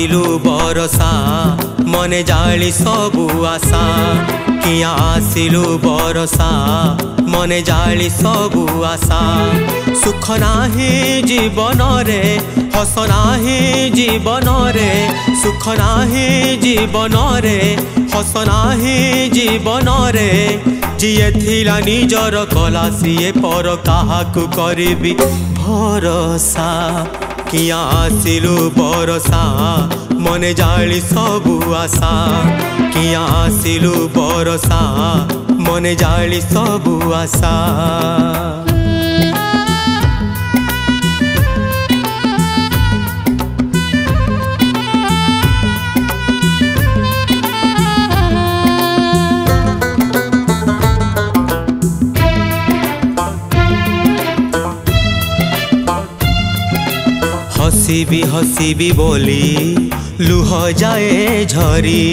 आसिलु बरसा मने जाली सबु आशा कि आसिलु बरसा मने जाली सबु आशा सुख नाही जीवन रे हस नाही जीवन रे सुख नाही जीवन रे हस नाही जीवन रे जिए थिला निजर कला सीए पर काहाकु करिबी भरोसा कि आसिलु बरसा मने जाली सबु आशा कि आसिलु बरसा मने जाली सबु आशा। हसीबी बोली लुह जाए झरी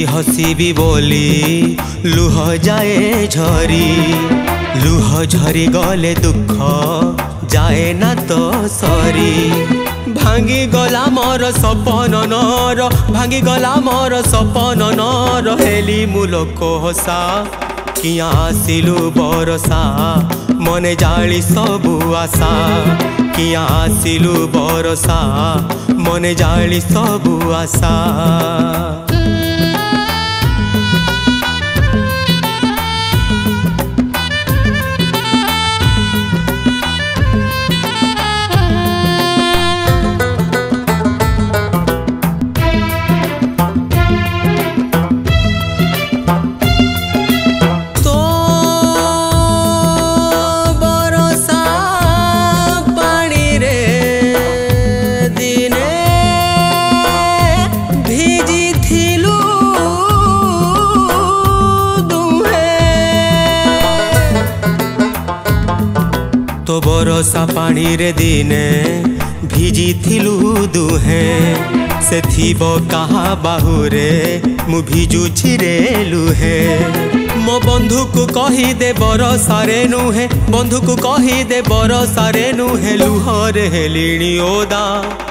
हसीबी बोली लुह जाए झरी लुह झरी गले दुख जाए ना तो सरी भांगी गला मोर सपन नर भांगी गला मोर सपन नर हेली मुलोक हसा कि आसिलु बरसा मने जाली सबु आशा कि आसिलु बरसा मने जाली सबु आशा। तो बरसा पानी रे दिने भिजी थिलु दुहे से थीबो कहा बाहुरे मु भिजुछि रे लुहे मो बंधु को कही दे बरसा रे नुहे बंधु को कही दे बरसा रे नुहे लुहरे हेलिणी ओदा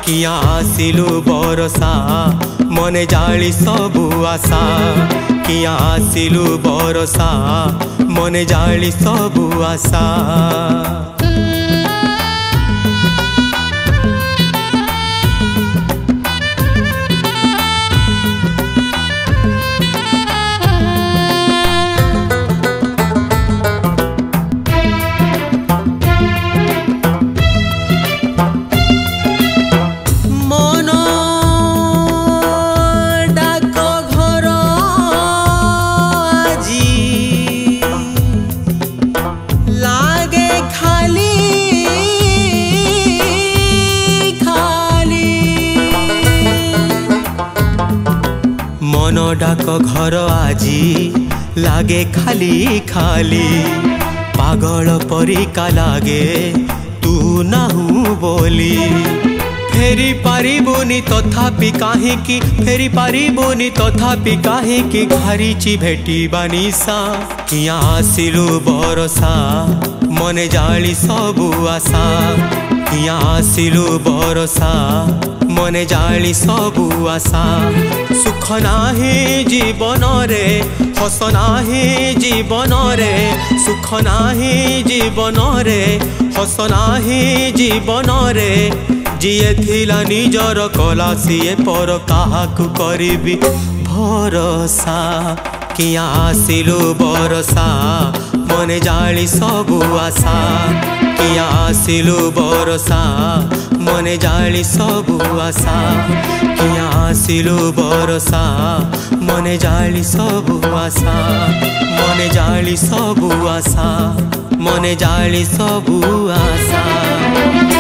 कि आसिलु बरसा मने जाली सबु आशा कि आसिलु बरसा मने जाली सबु आशा। मन डाक घर आजी लागे खाली खाली पागल परिका लागे तू नाहु बोली फेरी पारिबुनी तथापि काहीकि फेरी पारिबुनी तथापि काहीकि घारिची भेटी बानिसा कि आसिलु बरसा मने जाली सबु आशा कि आसिलु बरसा मने जाली सबु आशा सुख नाही जीवन रे हस नाही जीवन रे सुख नाही जीवन रे हस नाही जीवन रे जिए थिला निजर कला सीए पर काहाकु करिबी भरोसा कि आसिलु बरसा मने जाली सबु आशा कि आसिलु बरसा मने जाली सबु आशा कि आसिलु बरसा मने जाली सबु आशा मने जाली सबु आशा मने जाली सबु आशा।